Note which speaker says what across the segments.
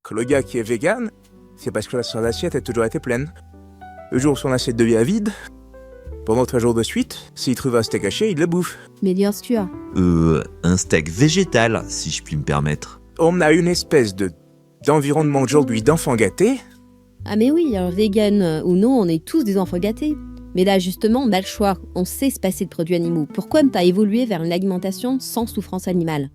Speaker 1: que le gars qui est vegan, c'est parce que son assiette a toujours été pleine. Le jour où son assiette devient vide, pendant 3 jours de suite, s'il trouve un steak haché, il le bouffe.
Speaker 2: Mais bien sûr.
Speaker 3: Un steak végétal, si je puis me permettre.
Speaker 1: On a une espèce d'environnement aujourd'hui d'enfants gâtés.
Speaker 2: Ah mais oui, alors vegan ou non, on est tous des enfants gâtés. Mais là justement, on a le choix, on sait se passer de produits animaux. Pourquoi ne pas évoluer vers une alimentation sans souffrance animale?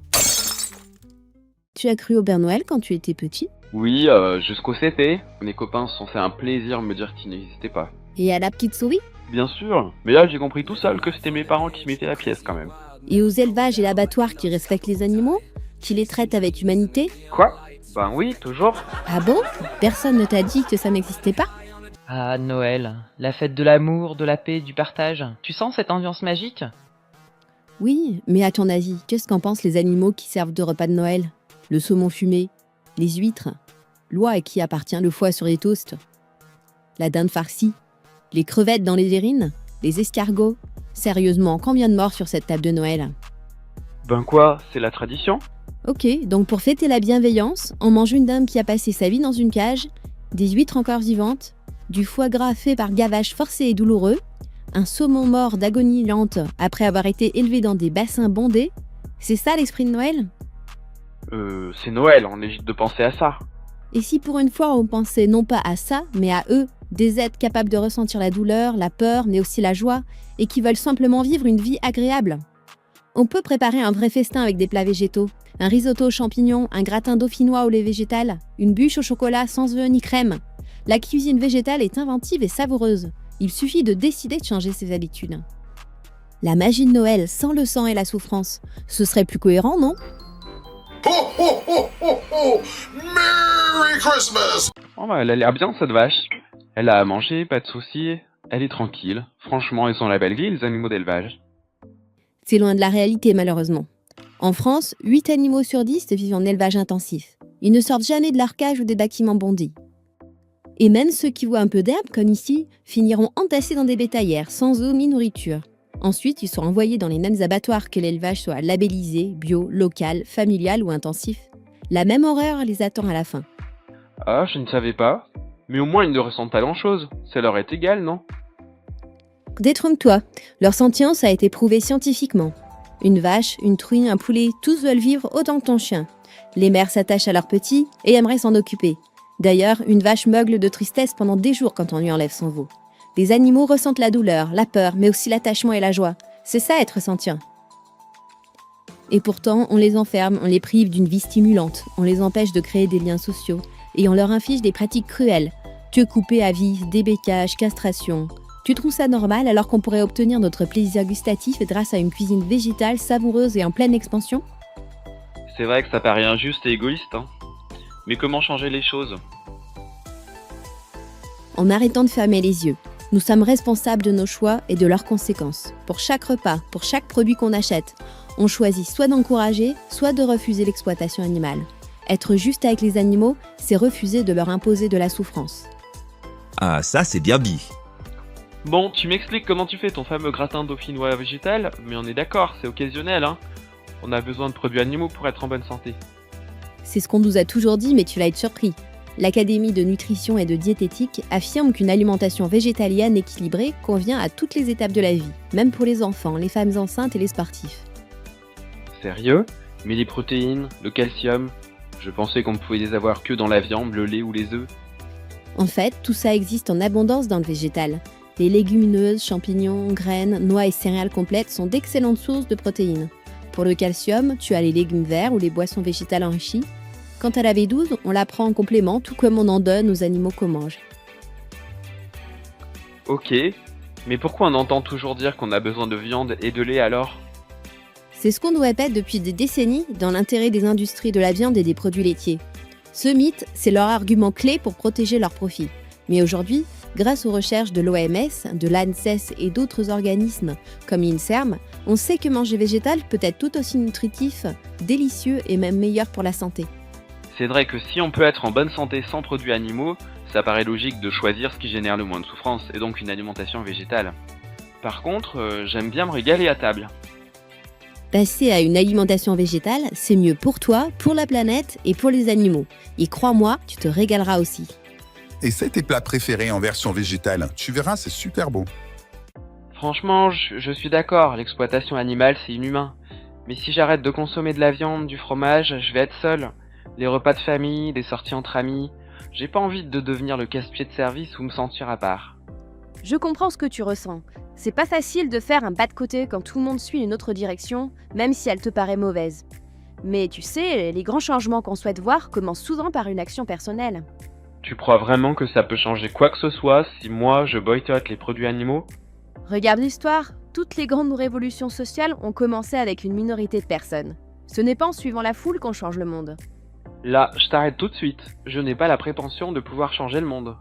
Speaker 2: Tu as cru au Père Noël quand tu étais petit?
Speaker 4: Oui, jusqu'au CP. Mes copains se sont fait un plaisir de me dire qu'ils n'existaient pas.
Speaker 2: Et à la petite souris?
Speaker 4: Bien sûr, mais là j'ai compris tout seul que c'était mes parents qui mettaient la pièce quand même.
Speaker 2: Et aux élevages et l'abattoir qui respectent les animaux? Qui les traitent avec humanité?
Speaker 4: Quoi? Ben oui, toujours.
Speaker 2: Ah bon? Personne ne t'a dit que ça n'existait pas?
Speaker 5: Ah, Noël, la fête de l'amour, de la paix, du partage. Tu sens cette ambiance magique?
Speaker 2: Oui, mais à ton avis, qu'est-ce qu'en pensent les animaux qui servent de repas de Noël? Le saumon fumé, les huîtres, l'oie à qui appartient le foie sur les toasts, la dinde farcie, les crevettes dans les verrines, les escargots. Sérieusement, combien de morts sur cette table de Noël?
Speaker 4: Ben quoi, c'est la tradition?
Speaker 2: Ok, donc pour fêter la bienveillance, on mange une dinde qui a passé sa vie dans une cage, des huîtres encore vivantes, du foie gras fait par gavage forcé et douloureux, un saumon mort d'agonie lente après avoir été élevé dans des bassins bondés. C'est ça l'esprit de Noël?
Speaker 4: C'est Noël, on évite de penser à ça.
Speaker 2: Et si pour une fois on pensait non pas à ça, mais à eux, des êtres capables de ressentir la douleur, la peur, mais aussi la joie, et qui veulent simplement vivre une vie agréable? On peut préparer un vrai festin avec des plats végétaux, un risotto aux champignons, un gratin dauphinois au lait végétal, une bûche au chocolat sans œufs ni crème. La cuisine végétale est inventive et savoureuse. Il suffit de décider de changer ses habitudes. La magie de Noël sans le sang et la souffrance, ce serait plus cohérent, non?
Speaker 6: Ho, ho, ho, ho, ho! Merry Christmas!
Speaker 4: Oh bah elle a l'air bien cette vache. Elle a à manger, pas de soucis, elle est tranquille. Franchement, ils ont la belle vie, les animaux d'élevage.
Speaker 2: C'est loin de la réalité, malheureusement. En France, 8 animaux sur 10 vivent en élevage intensif. Ils ne sortent jamais de leur cage ou des bâtiments bondis. Et même ceux qui voient un peu d'herbe, comme ici, finiront entassés dans des bétaillères, sans eau ni nourriture. Ensuite, ils sont envoyés dans les mêmes abattoirs, que l'élevage soit labellisé, bio, local, familial ou intensif. La même horreur les attend à la fin.
Speaker 4: Ah, je ne savais pas. Mais au moins ils ne ressentent pas grand-chose. Ça leur est égal, non?
Speaker 2: Détrompe-toi, leur sentience a été prouvée scientifiquement. Une vache, une truie, un poulet, tous veulent vivre autant que ton chien. Les mères s'attachent à leurs petits et aimeraient s'en occuper. D'ailleurs, une vache meugle de tristesse pendant des jours quand on lui enlève son veau. Les animaux ressentent la douleur, la peur, mais aussi l'attachement et la joie. C'est ça être sentient. Et pourtant, on les enferme, on les prive d'une vie stimulante, on les empêche de créer des liens sociaux, et on leur inflige des pratiques cruelles. Queue coupée à vif, débécage, castration. Tu trouves ça normal alors qu'on pourrait obtenir notre plaisir gustatif grâce à une cuisine végétale, savoureuse et en pleine expansion?
Speaker 4: C'est vrai que ça paraît injuste et égoïste, hein. Mais comment changer les choses?
Speaker 2: En arrêtant de fermer les yeux. Nous sommes responsables de nos choix et de leurs conséquences. Pour chaque repas, pour chaque produit qu'on achète, on choisit soit d'encourager, soit de refuser l'exploitation animale. Être juste avec les animaux, c'est refuser de leur imposer de la souffrance.
Speaker 3: Ah, ça c'est bien dit.
Speaker 4: Bon, tu m'expliques comment tu fais ton fameux gratin dauphinois végétal, mais on est d'accord, c'est occasionnel, hein. On a besoin de produits animaux pour être en bonne santé.
Speaker 2: C'est ce qu'on nous a toujours dit, mais tu vas être surpris. L'Académie de nutrition et de diététique affirme qu'une alimentation végétalienne équilibrée convient à toutes les étapes de la vie, même pour les enfants, les femmes enceintes et les sportifs.
Speaker 4: Sérieux? Mais les protéines, le calcium, je pensais qu'on ne pouvait les avoir que dans la viande, le lait ou les œufs.
Speaker 2: En fait, tout ça existe en abondance dans le végétal. Les légumineuses, champignons, graines, noix et céréales complètes sont d'excellentes sources de protéines. Pour le calcium, tu as les légumes verts ou les boissons végétales enrichies. Quant à la B12, on la prend en complément, tout comme on en donne aux animaux qu'on mange.
Speaker 4: Ok, mais pourquoi on entend toujours dire qu'on a besoin de viande et de lait alors?
Speaker 2: C'est ce qu'on nous répète depuis des décennies dans l'intérêt des industries de la viande et des produits laitiers. Ce mythe, c'est leur argument clé pour protéger leurs profits. Mais aujourd'hui, grâce aux recherches de l'OMS, de l'ANSES et d'autres organismes comme l'INSERM, on sait que manger végétal peut être tout aussi nutritif, délicieux et même meilleur pour la santé.
Speaker 4: C'est vrai que si on peut être en bonne santé sans produits animaux, ça paraît logique de choisir ce qui génère le moins de souffrance, et donc une alimentation végétale. Par contre, j'aime bien me régaler à table.
Speaker 2: Passer à une alimentation végétale, c'est mieux pour toi, pour la planète et pour les animaux. Et crois-moi, tu te régaleras aussi.
Speaker 7: Essaie tes plats préférés en version végétale. Tu verras, c'est super bon.
Speaker 4: Franchement, je suis d'accord, l'exploitation animale c'est inhumain. Mais si j'arrête de consommer de la viande, du fromage, je vais être seul. Les repas de famille, les sorties entre amis, j'ai pas envie de devenir le casse-pied de service ou me sentir à part.
Speaker 8: Je comprends ce que tu ressens. C'est pas facile de faire un pas de côté quand tout le monde suit une autre direction, même si elle te paraît mauvaise. Mais tu sais, les grands changements qu'on souhaite voir commencent souvent par une action personnelle.
Speaker 4: Tu crois vraiment que ça peut changer quoi que ce soit si moi je boycotte les produits animaux?
Speaker 8: Regarde l'histoire, toutes les grandes révolutions sociales ont commencé avec une minorité de personnes. Ce n'est pas en suivant la foule qu'on change le monde.
Speaker 4: Là, je t'arrête tout de suite. Je n'ai pas la prétention de pouvoir changer le monde.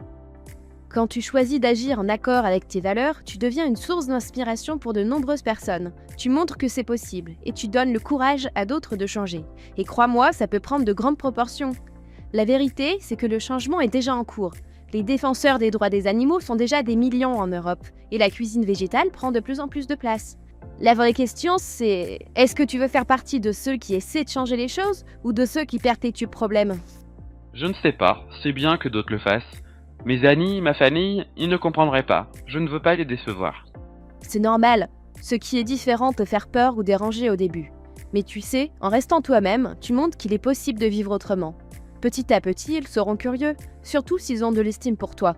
Speaker 8: Quand tu choisis d'agir en accord avec tes valeurs, tu deviens une source d'inspiration pour de nombreuses personnes. Tu montres que c'est possible et tu donnes le courage à d'autres de changer. Et crois-moi, ça peut prendre de grandes proportions. La vérité, c'est que le changement est déjà en cours. Les défenseurs des droits des animaux sont déjà des millions en Europe et la cuisine végétale prend de plus en plus de place. La vraie question, c'est est-ce que tu veux faire partie de ceux qui essaient de changer les choses ou de ceux qui perpétuent le problème?
Speaker 4: Je ne sais pas, c'est bien que d'autres le fassent. Mes amis, ma famille, ils ne comprendraient pas. Je ne veux pas les décevoir.
Speaker 8: C'est normal. Ce qui est différent te faire peur ou déranger au début. Mais tu sais, en restant toi-même, tu montres qu'il est possible de vivre autrement. Petit à petit, ils seront curieux, surtout s'ils ont de l'estime pour toi.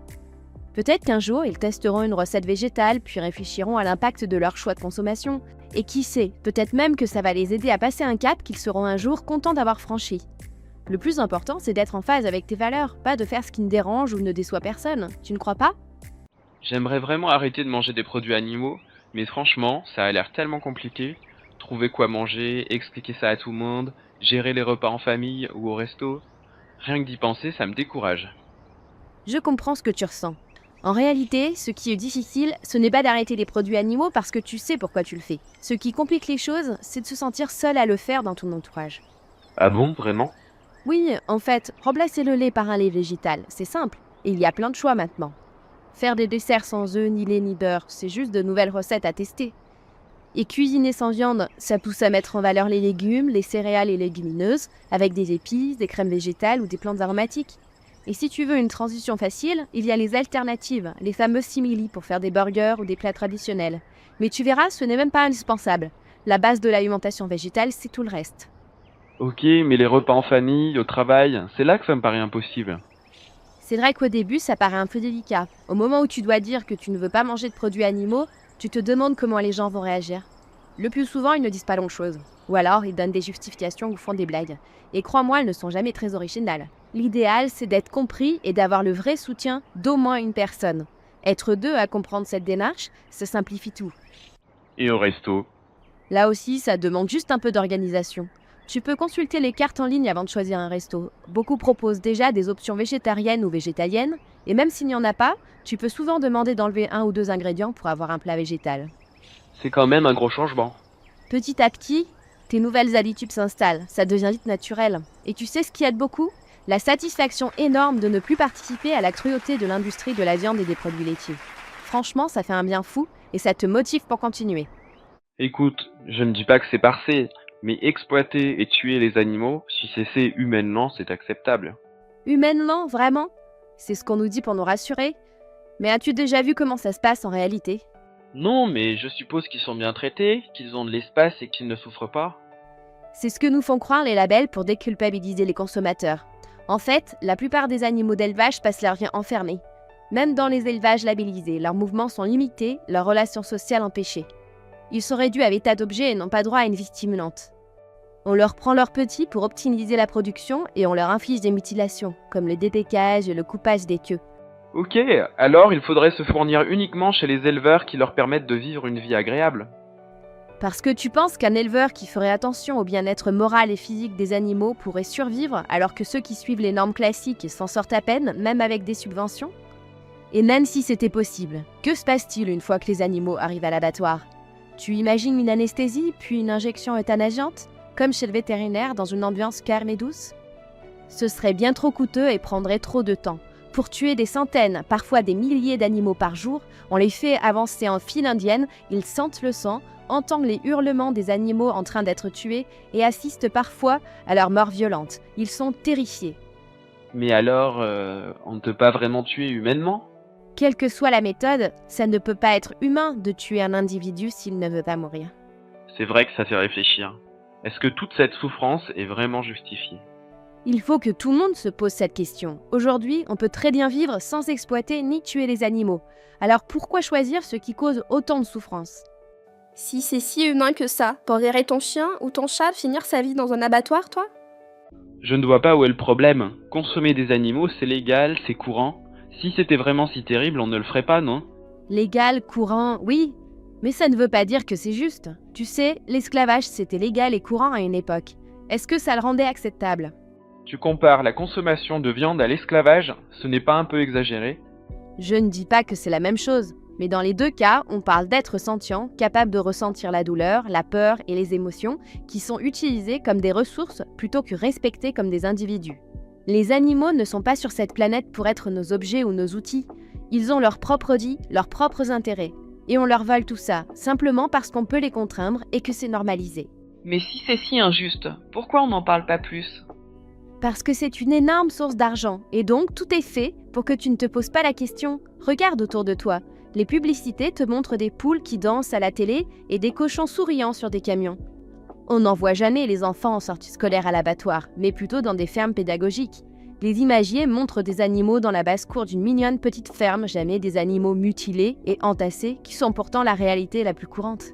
Speaker 8: Peut-être qu'un jour, ils testeront une recette végétale, puis réfléchiront à l'impact de leur choix de consommation. Et qui sait, peut-être même que ça va les aider à passer un cap qu'ils seront un jour contents d'avoir franchi. Le plus important, c'est d'être en phase avec tes valeurs, pas de faire ce qui ne dérange ou ne déçoit personne. Tu ne crois pas?
Speaker 4: J'aimerais vraiment arrêter de manger des produits animaux, mais franchement, ça a l'air tellement compliqué. Trouver quoi manger, expliquer ça à tout le monde, gérer les repas en famille ou au resto. Rien que d'y penser, ça me décourage.
Speaker 8: Je comprends ce que tu ressens. En réalité, ce qui est difficile, ce n'est pas d'arrêter les produits animaux parce que tu sais pourquoi tu le fais. Ce qui complique les choses, c'est de se sentir seul à le faire dans ton entourage.
Speaker 4: Ah bon, vraiment?
Speaker 8: Oui, en fait, remplacer le lait par un lait végétal, c'est simple. Et il y a plein de choix maintenant. Faire des desserts sans œufs, ni lait, ni beurre, c'est juste de nouvelles recettes à tester. Et cuisiner sans viande, ça pousse à mettre en valeur les légumes, les céréales et légumineuses, avec des épices, des crèmes végétales ou des plantes aromatiques. Et si tu veux une transition facile, il y a les alternatives, les fameux simili pour faire des burgers ou des plats traditionnels. Mais tu verras, ce n'est même pas indispensable. La base de l'alimentation végétale, c'est tout le reste.
Speaker 4: Ok, mais les repas en famille, au travail, c'est là que ça me paraît impossible.
Speaker 8: C'est vrai qu'au début, ça paraît un peu délicat. Au moment où tu dois dire que tu ne veux pas manger de produits animaux, tu te demandes comment les gens vont réagir. Le plus souvent, ils ne disent pas long-chose. Ou alors, ils donnent des justifications ou font des blagues. Et crois-moi, elles ne sont jamais très originales. L'idéal, c'est d'être compris et d'avoir le vrai soutien d'au moins une personne. Être deux à comprendre cette démarche, ça simplifie tout.
Speaker 4: Et au resto?
Speaker 8: Là aussi, ça demande juste un peu d'organisation. Tu peux consulter les cartes en ligne avant de choisir un resto. Beaucoup proposent déjà des options végétariennes ou végétaliennes, et même s'il n'y en a pas, tu peux souvent demander d'enlever 1 ou 2 ingrédients pour avoir un plat végétal.
Speaker 4: C'est quand même un gros changement.
Speaker 8: Petit à petit, tes nouvelles habitudes s'installent, ça devient vite naturel. Et tu sais ce qui aide beaucoup? La satisfaction énorme de ne plus participer à la cruauté de l'industrie de la viande et des produits laitiers. Franchement, ça fait un bien fou, et ça te motive pour continuer.
Speaker 4: Écoute, je ne dis pas que c'est parfait, mais exploiter et tuer les animaux, si c'est fait humainement, c'est acceptable.
Speaker 8: Humainement, vraiment? C'est ce qu'on nous dit pour nous rassurer. Mais as-tu déjà vu comment ça se passe en réalité?
Speaker 4: Non, mais je suppose qu'ils sont bien traités, qu'ils ont de l'espace et qu'ils ne souffrent pas.
Speaker 8: C'est ce que nous font croire les labels pour déculpabiliser les consommateurs. En fait, la plupart des animaux d'élevage passent leur vie enfermés. Même dans les élevages labellisés, leurs mouvements sont limités, leurs relations sociales empêchées. Ils sont réduits à l'état d'objet et n'ont pas droit à une vie stimulante. On leur prend leurs petits pour optimiser la production et on leur inflige des mutilations, comme le dépécage et le coupage des queues.
Speaker 4: Ok, alors il faudrait se fournir uniquement chez les éleveurs qui leur permettent de vivre une vie agréable.
Speaker 8: Parce que tu penses qu'un éleveur qui ferait attention au bien-être moral et physique des animaux pourrait survivre alors que ceux qui suivent les normes classiques s'en sortent à peine, même avec des subventions? Et même si c'était possible, que se passe-t-il une fois que les animaux arrivent à l'abattoir? Tu imagines une anesthésie, puis une injection euthanasiante, comme chez le vétérinaire dans une ambiance calme et douce? Ce serait bien trop coûteux et prendrait trop de temps. Pour tuer des centaines, parfois des milliers d'animaux par jour, on les fait avancer en file indienne, ils sentent le sang, entendent les hurlements des animaux en train d'être tués et assistent parfois à leur mort violente. Ils sont terrifiés.
Speaker 4: Mais alors, on ne peut pas vraiment tuer humainement?
Speaker 8: Quelle que soit la méthode, ça ne peut pas être humain de tuer un individu s'il ne veut pas mourir.
Speaker 4: C'est vrai que ça fait réfléchir. Est-ce que toute cette souffrance est vraiment justifiée?
Speaker 8: Il faut que tout le monde se pose cette question. Aujourd'hui, on peut très bien vivre sans exploiter ni tuer les animaux. Alors pourquoi choisir ce qui cause autant de souffrance?
Speaker 9: Si c'est si humain que ça, t'enverrais ton chien ou ton chat finir sa vie dans un abattoir, toi?
Speaker 4: Je ne vois pas où est le problème. Consommer des animaux, c'est légal, c'est courant. Si c'était vraiment si terrible, on ne le ferait pas, non?
Speaker 8: Légal, courant, oui. Mais ça ne veut pas dire que c'est juste. Tu sais, l'esclavage c'était légal et courant à une époque. Est-ce que ça le rendait acceptable?
Speaker 4: Tu compares la consommation de viande à l'esclavage, ce n'est pas un peu exagéré?
Speaker 8: Je ne dis pas que c'est la même chose. Mais dans les deux cas, on parle d'êtres sentients, capables de ressentir la douleur, la peur et les émotions, qui sont utilisés comme des ressources plutôt que respectés comme des individus. Les animaux ne sont pas sur cette planète pour être nos objets ou nos outils. Ils ont leur propre vie, leurs propres intérêts. Et on leur vole tout ça, simplement parce qu'on peut les contraindre et que c'est normalisé.
Speaker 5: Mais si c'est si injuste, pourquoi on n'en parle pas plus?
Speaker 8: Parce que c'est une énorme source d'argent, et donc tout est fait pour que tu ne te poses pas la question. Regarde autour de toi. Les publicités te montrent des poules qui dansent à la télé et des cochons souriants sur des camions. On n'en voit jamais les enfants en sortie scolaire à l'abattoir, mais plutôt dans des fermes pédagogiques. Les imagiers montrent des animaux dans la basse-cour d'une mignonne petite ferme, jamais des animaux mutilés et entassés, qui sont pourtant la réalité la plus courante.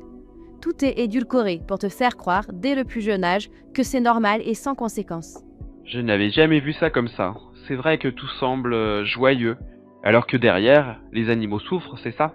Speaker 8: Tout est édulcoré pour te faire croire, dès le plus jeune âge, que c'est normal et sans conséquence.
Speaker 4: Je n'avais jamais vu ça comme ça. C'est vrai que tout semble joyeux. Alors que derrière, les animaux souffrent, c'est ça?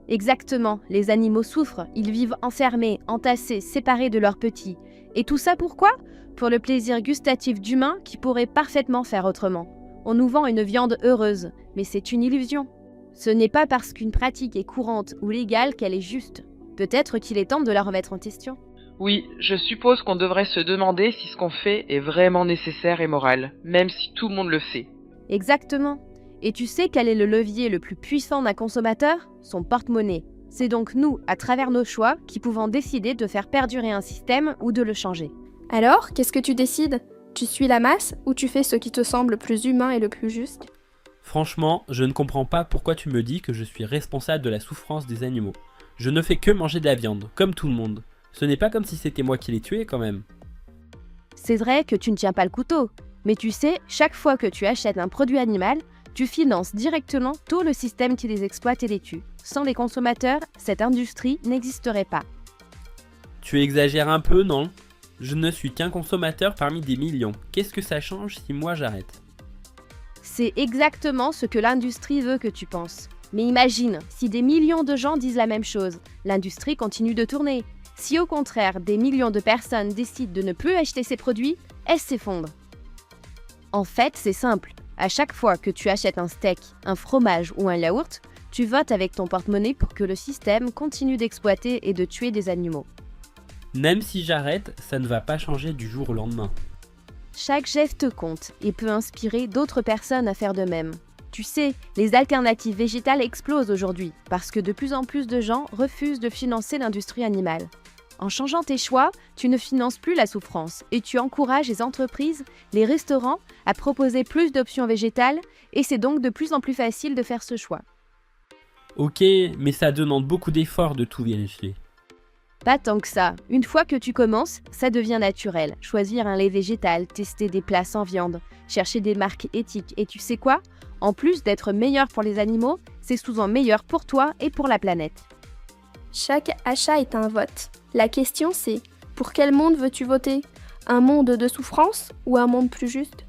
Speaker 8: Exactement, les animaux souffrent, ils vivent enfermés, entassés, séparés de leurs petits. Et tout ça pourquoi? Pour le plaisir gustatif d'humains qui pourrait parfaitement faire autrement. On nous vend une viande heureuse, mais c'est une illusion. Ce n'est pas parce qu'une pratique est courante ou légale qu'elle est juste. Peut-être qu'il est temps de la remettre en question.
Speaker 5: Oui, je suppose qu'on devrait se demander si ce qu'on fait est vraiment nécessaire et moral, même si tout le monde le fait.
Speaker 8: Exactement. Et tu sais quel est le levier le plus puissant d'un consommateur? Son porte-monnaie. C'est donc nous, à travers nos choix, qui pouvons décider de faire perdurer un système ou de le changer.
Speaker 9: Alors, qu'est-ce que tu décides? Tu suis la masse ou tu fais ce qui te semble le plus humain et le plus juste?
Speaker 10: Franchement, je ne comprends pas pourquoi tu me dis que je suis responsable de la souffrance des animaux. Je ne fais que manger de la viande, comme tout le monde. Ce n'est pas comme si c'était moi qui les tuais quand même.
Speaker 8: C'est vrai que tu ne tiens pas le couteau, mais tu sais, chaque fois que tu achètes un produit animal, tu finances directement tout le système qui les exploite et les tue. Sans les consommateurs, cette industrie n'existerait pas.
Speaker 10: Tu exagères un peu, non? Je ne suis qu'un consommateur parmi des millions. Qu'est-ce que ça change si moi j'arrête?
Speaker 8: C'est exactement ce que l'industrie veut que tu penses. Mais imagine, si des millions de gens disent la même chose, l'industrie continue de tourner. Si au contraire, des millions de personnes décident de ne plus acheter ces produits, elle s'effondre. En fait, c'est simple. À chaque fois que tu achètes un steak, un fromage ou un yaourt, tu votes avec ton porte-monnaie pour que le système continue d'exploiter et de tuer des animaux.
Speaker 10: Même si j'arrête, ça ne va pas changer du jour au lendemain.
Speaker 8: Chaque geste compte et peut inspirer d'autres personnes à faire de même. Tu sais, les alternatives végétales explosent aujourd'hui parce que de plus en plus de gens refusent de financer l'industrie animale. En changeant tes choix, tu ne finances plus la souffrance et tu encourages les entreprises, les restaurants à proposer plus d'options végétales et c'est donc de plus en plus facile de faire ce choix.
Speaker 10: Ok, mais ça demande beaucoup d'efforts de tout vérifier.
Speaker 8: Pas tant que ça. Une fois que tu commences, ça devient naturel. Choisir un lait végétal, tester des plats sans viande, chercher des marques éthiques. Et tu sais quoi? En plus d'être meilleur pour les animaux, c'est souvent meilleur pour toi et pour la planète.
Speaker 9: Chaque achat est un vote. La question c'est, pour quel monde veux-tu voter? Un monde de souffrance ou un monde plus juste?